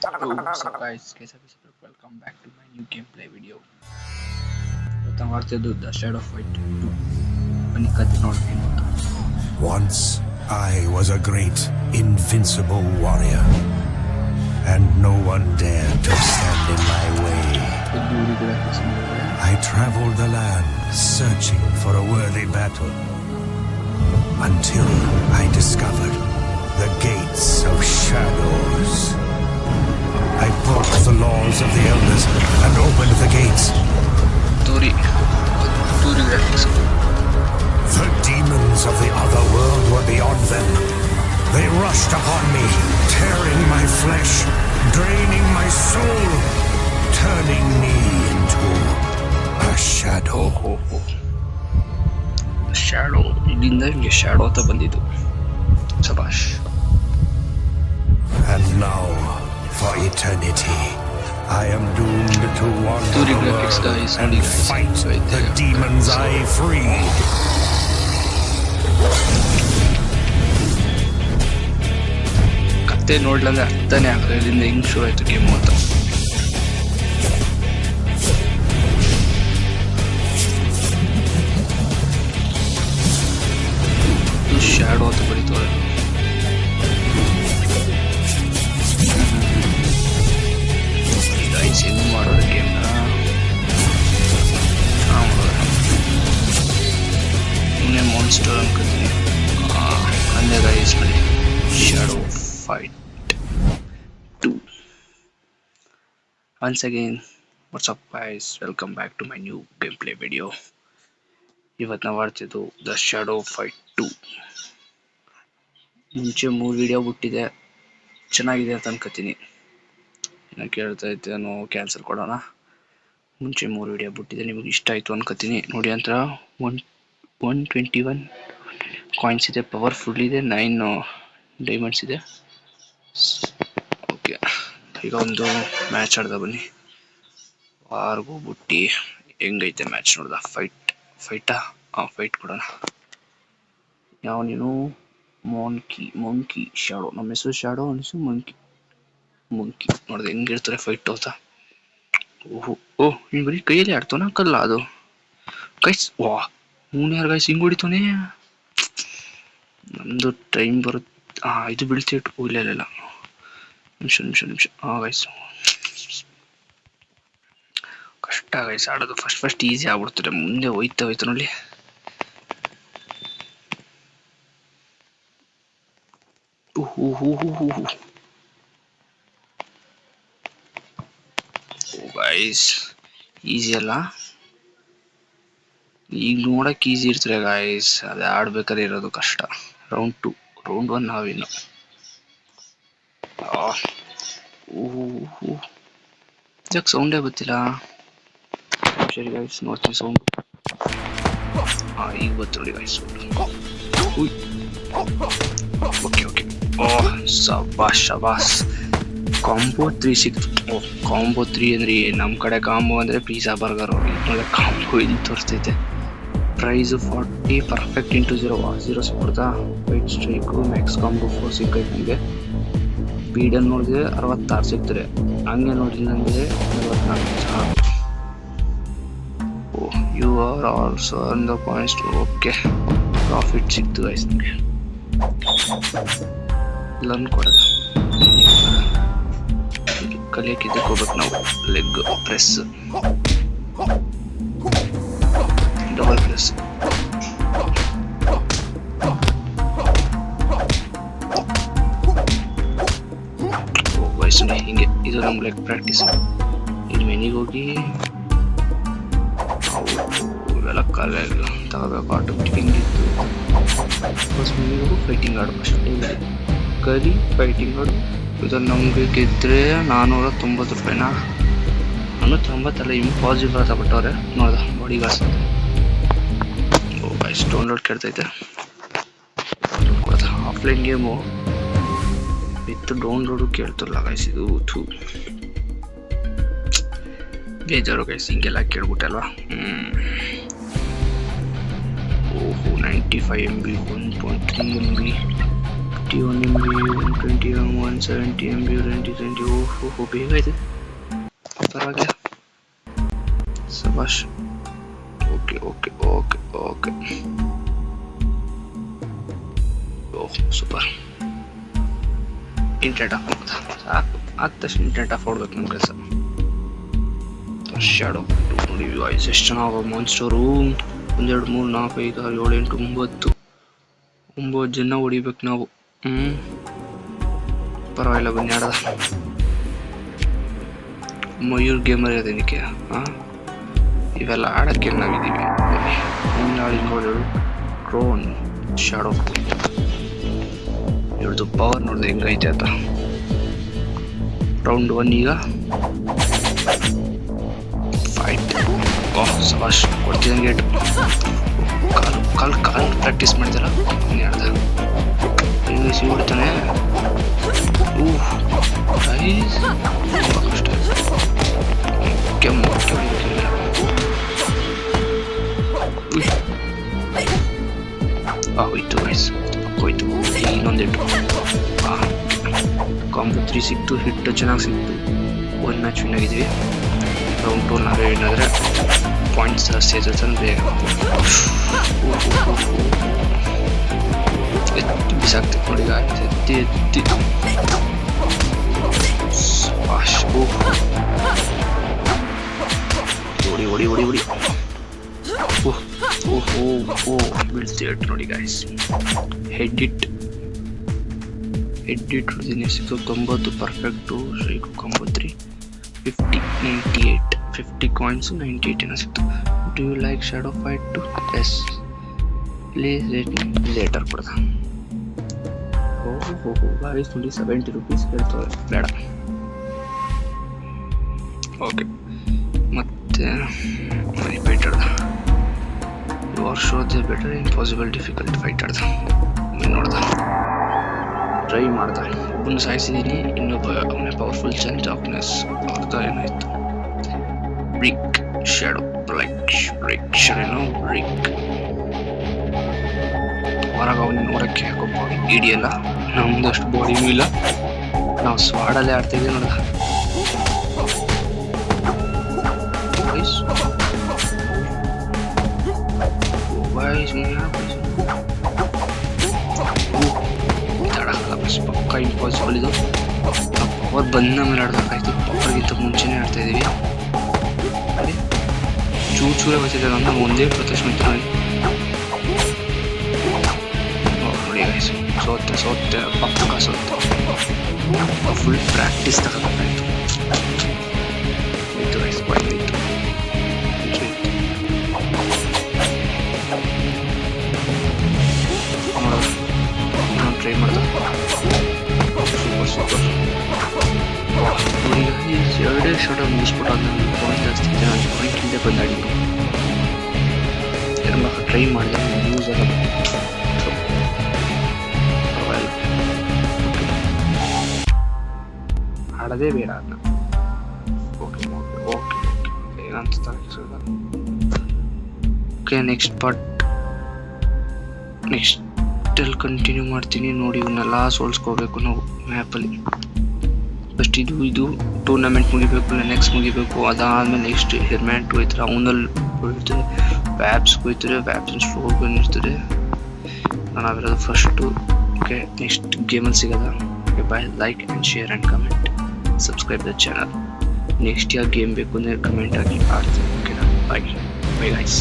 So guys, welcome back to my new gameplay video. ಇವತ್ತು ನಾವು ಆಡ್ತಿದ್ದು the shadow fight 2. ಬನ್ನಿ ಕತೆ ನೋಡ್ತೀನಿ. Once I was a great, invincible warrior, and no one dared to stand in my way. I traveled the land searching for a worthy battle, until I discovered the gates of shadows. I broke the laws of the elders and opened the gates. Turi graphics. The demons of the other world were beyond them. They rushed upon me, tearing my flesh, draining my soul, turning me into a shadow. Shadow. ಇಲ್ಲಿಂದ ಹಿಂಗೆ shadow ಅಂತ ಬಂದಿದ್ದು. ಸಬಾಷ್. And now, for eternity, I am doomed to wander the world and fight the demons I freed. ಕತೆ ನೋಡ್ಲಂದ್ರೆ ಅರ್ಥನೇ ಆಗಲ್ಲ ಇಲ್ಲಿಂದ ಹೆಂಗ್ ಶುರು ಆಯ್ತು ಗೇಮು ಅಂತ. ಶಾಡೋ ಅಂತ ಬರೀತವ್ರೆ. ಗೈಸ್ ಹೆಂಗ್ ಮಾಡೋದು ಗೇಮ್ನ ಇನ್ನೇ ಮಾನ್ಸ್ಟರ್ ಅನ್ಕೋತೀನಿ. ಅಲ್ಲೇ ಗೈಸ್ ನೋಡಿ shadow fight 2. Once again, what's up guys, welcome back to my new gameplay video. ಇವತ್ತು ನಾವು ಆಡ್ತಿದ್ದು ದ ಶಾಡೋ ಫೈಟ್ 2. ಮುಂಚೆ 3 ವಿಡಿಯೋ ಬಿಟ್ಟಿದೆ, ಚೆನ್ನಾಗಿದೆ ಅಂತ ಅನ್ಕೋತೀನಿ. ಇನ್ನು ಕೇಳ್ತಾ ಇದ್ದೆ ನಾನು ಕ್ಯಾನ್ಸಲ್ ಕೊಡೋಣ. ಮುಂಚೆ 3 ವಿಡಿಯೋ ಬಿಟ್ಟಿದೆ, ನಿಮಗೆ ಇಷ್ಟ ಆಯಿತು ಅನ್ಕೋತೀನಿ. ನೋಡಿ ಅಂತ 121 ಕಾಯಿನ್ಸ್ ಇದೆ, ಪವರ್ಫುಲ್ ಇದೆ, 9 ಡೈಮಂಡ್ಸ್ ಇದೆ. ಓಕೆ, ಈಗ ಒಂದು ಮ್ಯಾಚ್ ಆಡ್ದ ಬನ್ನಿ. ವಾರ್ಗು ಬಿಟ್ಟು ಹೆಂಗೈತೆ ಮ್ಯಾಚ್ ನೋಡ್ದ. ಫೈಟಾ ಫೈಟ್ ಕೊಡೋಣ. ಯಾವ ನೀನು ಮಂಕಿ ಶಾಡೋ, ನಮ್ಮ ಹೆಸರು ಶಾಡೋ, ಅವನ ಹೆಸರು ಮಂಕಿ ನೋಡಿದೆ ಹೆಂಗಿರ್ತಾರೆ ಫೈಟ್ ಅಂತ. ಓಹ್ ನೀನು ಬರೀ ಕೈಯಲ್ಲಿ ಆಡ್ತಾನ, ಕಲ್ಲ ಅದು ಕೈಸ್. ವಾ ಹೂನ್ ಯಾರು ಗೈಸ್ ಹಿಂಗೆ ಹೊಡಿತಾನೆ. ನಮ್ದು ಟೈಮ್ ಬರುತ್ತೆ. ಇದು ಬೀಳ್ತಿಟ್ಟು ಇಲ್ಲ ನಿಮಿಷ ಗೈಸ್. ಕಷ್ಟ ಗೈಸ್ ಆಡೋದು. ಫಸ್ಟ್ ಈಸಿ ಆಗ್ಬಿಡ್ತಾರೆ, ಮುಂದೆ ಹೋಯ್ತಾ ನೋಡಿ. ಗೈಸ್ ಈಸಿ ಅಲ್ಲ, ಈಗ ನೋಡಕ್ ಈಸಿ ಇರ್ತಾರೆ ಗೈಸ್, ಅದೇ ಆಡ್ಬೇಕಾದ್ರೆ ಇರೋದು ಕಷ್ಟ. ರೌಂಡ್ 2, ರೌಂಡ್ 1 ನಾವಿನ್ನು. ಯಾಕೆ ಸೌಂಡೇ ಗೊತ್ತಿಲ್ಲ. ಸರಿ ಗೈಸ್ ನೋಡ್ತೀನಿ ಸೌಂಡ್. ಈಗ ಗೊತ್ತು ನೋಡಿ ಗೈಸ್. ಓಕೆ ಶಬಾಸ್. ಕಾಂಬೋ 360. ಕಾಂಬೋ 3 ಅಂದ್ರೆ ನಮ್ಮ ಕಡೆ ಕಾಂಬೋ ಅಂದ್ರೆ ಪಿಜ್ಜಾ ಬರ್ಗರ್. ಒಳ್ಳೆ ಕಾಂಬೋ ಇಲ್ಲಿ ತೋರಿಸ್ತೈತೆ. ಪ್ರೈಸು 40, ಪರ್ಫೆಕ್ಟ್ ಇಂಟು 0 ಸಿಕ್ಬಿಡ್ತಾ. ವೈಟ್ ಸ್ಟ್ರೈಕು ಮ್ಯಾಕ್ಸ್ ಕಾಂಬೋ 4 ಸಿಕ್ಕೈತೆ ನನಗೆ. ಸ್ಪೀಡನ್ನು ನೋಡಿದ್ರೆ 66 ಸಿಗ್ತದೆ, ಹಂಗೆ ನೋಡಿಲ್ಲ ಅಂದರೆ 44. You are also earn the points. Okay, profit ಸಿಕ್ತು ಗೈಸ್ ನನಗೆ. ಲರ್ನ್ ಕೊಡೋದು ಕಲಿಯಕ್ಕೆ ಇದಕ್ಕೆ ಹೋಗ್ಬೇಕು ನಾವು. Leg press, double press. ವಯಸ್ಸು ಹಿಂಗೆ ಇದು ನಮ್ಮ ಲೆಗ್ ಪ್ರಾಕ್ಟೀಸ್. ಇಲ್ಲಿ ಮೆನಿಗೆ ಹೋಗಿ ಇವೆಲ್ಲ ಕಲೆ ತಗೋಬೇಕು. ಆಟೋಮೆಟಿಕ್ ಹಿಂಗಿತ್ತು. ಫಸ್ಟ್ ಮೆನಿಗೆ ಹೋಗಿ ಫೈಟಿಂಗ್ ಆಡು. ಅಷ್ಟೇ ಕಲಿ ಫೈಟಿಂಗ್ ಆಡು. ಇದ್ರಲ್ಲಿ ನಮಗೆ ಗೆದ್ದರೆ 490 ರೂಪಾಯಿನ. 490 ಇಂಪಾಸಿಬಲ್ ಅಂತ ಬಿಟ್ಟವ್ರೆ ನೋಡ್ದ. ಬಾಡಿ ಗಾಸ್ ಗೈಸ್ ಡೌನ್ಲೋಡ್ ಕೇಳ್ತೈತೆ. ಆಫ್ಲೈನ್ ಗೇಮು ವಿತ್ ಡೌನ್ಲೋಡು ಕೇಳ್ತಿರಲ್ಲ ಗೈಸ್. ಇದು ಬೇಜಾರು ಗೈಸ್, ಹಿಂಗೆಲ್ಲ ಕೇಳ್ಬಿಟ್ಟಲ್ವಾ. 95 MB, 1.3 MB, 81 MB 120 170 MB 2020 ಓಹೋ ಬೇಗ ಇದೆ ಪರವಾಗಿಲ್ಲ ಸಬಾಷ್ okay okay okay okay oh super internet off ಮಾಡೋದು ಸಾಕು ಆದ ತಕ್ಷಣ ಇಂಟರ್ನೆಟ್ ಆಫ್ ಹೊಡ್ಬೇಕು ನಮ್ಮ ಕೆಲಸ ಶಾಡೋ ನೋಡಿ ವಾಯ್ಸ್ ಎಷ್ಟು ಚೆನ್ನಾಗಿ ಮಾನ್ಸ್ಟರು 1 2 3 4 5 6 7 8 9 ಜನ ಹೊಡಿಬೇಕು ನಾವು ಪರವಾಗಿಲ್ಲ ಬನ್ನಿ ಆಡದ ಮಯೂರ್ ಗೇಮರ್ ಇದಕ್ಕೆ ಇವೆಲ್ಲ ಆಡಕ್ಕೆ ನಾವಿದ್ದೀವಿ ನೋಡಿ ಡ್ರೋನ್ ಶಾಡೋ ಇವ್ರದ್ದು ಪವರ್ ನೋಡಿದೆ ಹೆಂಗೈತೆ ಅಂತ ರೌಂಡ್ 1 ಈಗ ಫೈಟ್ ಓಹ್ ಸಬಾಷ್ ಕೊಡ್ತಿದ್ದಂಗೆ ಗೇಟ್ ಕಾಲು ಪ್ರಾಕ್ಟೀಸ್ ಮಾಡಿದಾರ ಹೇಳ್ದ ಇಂಗ್ಲೀಷ್ ಹೊಡ್ತಾನೆ ಕಷ್ಟ ಕೆಮ್ಮು ಹೋಯ್ತು ಗೈಸ್ ಹೋಯ್ತು ಇನ್ನೊಂದಿಟ್ಟು ಕಾಂಬೋ 3 ಸಿಕ್ತು ಹಿಟ್ಟು ಚೆನ್ನಾಗಿ ಸಿಕ್ತು 1 ಮ್ಯಾಚ್ ವಿನ್ ಆಗಿದ್ವಿ ರೌಂಡ್ 2 ನಾವೇ ಏನಾದರೆ ಪಾಯಿಂಟ್ಸ್ ಜಾಸ್ತಿ ಆಯ್ತು ಬೇಗ ಎತ್ತಿ ಬಿಸಾಕ್ತಿತ್ತು ನೋಡಿ ಎತ್ತಿ ಎತ್ತಿ ಹೊಡಿ ಹೊಡಿ ಹೊಡಿ ಹೊಡಿ ಓಹೋ ಬೀಳ್ತಿಟ್ಟು ನೋಡಿ ಗಾಯ್ಸ್ ಹೆಡ್ ಇಟ್ ಹೊಡೆದಿನಿ ಸಿಕ್ತು 90 ಪರ್ಫೆಕ್ಟು ಶ್ರೀಕು ಕಾಂಬೋ 3 50 98 50 ಕಾಯಿನ್ಸು 98 ಏನೋ ಸಿಕ್ತು do you like Shadow Fight two S later ಕೊಡ್ದ ಓಹೋ ಗಾಯ್ಸ್ ನೋಡಿ 70 ರೂಪೀಸ್ ಹೇಳ್ತಾರೆ ಬೇಡ ಓಕೆ ಮತ್ತೆ ಫೈಟ್ ಆಡ್ದ you are show the better impossible difficult fight ಆಡ್ದ ನೋಡ್ದ ಟ್ರೈ ಮಾಡ್ದ ಒಬ್ಬನ ಸಾಯಿಸಿದ್ದೀನಿ ಇನ್ನೊಬ್ಬ ಅವನೇ ಪವರ್ಫುಲ್ ಚೇಂಜ್ ಡಾರ್ಕ್ನೆಸ್ ಅವ್ರದ ಏನಾಯ್ತು brick shadow brick shadow brick ಹೊರಗೆ ಅವನ ನೋಡಕ್ಕೆ ಒಬ್ಬ ಹಿಡಿಯಲ್ಲ ನಮ್ದಷ್ಟು ಬಾಡಿನೂ ಇಲ್ಲ ನಾವು ಸ್ವಾಡಲ್ಲೇ ಆಡ್ತಿದ್ವಿ ನೋಡ ಪಕ್ಕ ಇಂಪಾಸಿಬಲ್ ಇದು ಪವರ್ ಬಂದ ಮೇಲೆ ಆಡ್ಬೇಕಾಯ್ತು ಪವರ್ಗಿಂತ ಮುಂಚೆನೇ ಆಡ್ತಾ ಇದೀವಿ ಚೂರೇ ಬರ್ತಿದೆ ಅಂದ್ರೆ ಒಂದೇ ಪ್ರೊಟೆಕ್ಷನ್ ನೋಡಿ ಸೋತೆ ಪಕ್ಕ ಸೋತೆ ಫುಲ್ ಪ್ರಾಕ್ಟೀಸ್ ತಗೋಬೇಕಾಯ್ತು ಇತ್ತು ರೈಸ್ ಬಾಯ್ತು ಟ್ರೈ ಮಾಡ್ದ ಸೂಪರ್ ಎರಡೇ ಶಾರ್ಟ್ ಮುಗಿಸ್ಬಿಟ್ಟು ನಾನು ಪಾಯಿಂಟ್ ಜಾಸ್ತಿ ಇದೆ ನಾನು ಪಾಯಿಂಟ್ ಹಿಂದೆ ಬಂದಾಡಿ ಟ್ರೈ ಮಾಡಿದೆ ಯೂಸ್ ಎಲ್ಲ ಆಡೋದೇ ಬೇಡ ಅದನ್ನ ಓಕೆ ಏನಂತ ಓಕೆ ನೆಕ್ಸ್ಟಲ್ಲಿ ಕಂಟಿನ್ಯೂ ಮಾಡ್ತೀನಿ ನೋಡಿ ಇವನ್ನೆಲ್ಲ ಸೋಲ್ಸ್ಕೋಬೇಕು ನಾವು ಮ್ಯಾಪಲ್ಲಿ ಫಸ್ಟ್ ಇದು ಟೂರ್ನಮೆಂಟ್ ಮುಗಿಬೇಕು ಇಲ್ಲ ನೆಕ್ಸ್ಟ್ ಮುಗಿಬೇಕು ಅದಾದಮೇಲೆ ನೆಕ್ಸ್ಟ್ ಹೆರ್ಮ್ಯಾಟ್ ಹೋಯ್ತಾರೆ ಅವನಲ್ಲಿ ಹೋಗ್ತಾರೆ ವ್ಯಾಬ್ಸ್ಗೆ ಹೋಯ್ತಾರೆ ವ್ಯಾಬ್ಸ್ ಸ್ಲೋ ಬಂದಿರ್ತದೆ ನಾನು ಅವಿರೋದು ಫಸ್ಟು ಓಕೆ ನೆಕ್ಸ್ಟ್ ಗೇಮಲ್ಲಿ ಸಿಗೋದ okay bye like and share and comment subscribe the channel next ಯಾವ ಗೇಮ್ ಬೇಕು ಅಂದರೆ ಕಮೆಂಟ್ ಆಗಿ ಆಡ್ತೀನಿ ಓಕೆನಾ ಬಾಯ್ ಗೈಸ್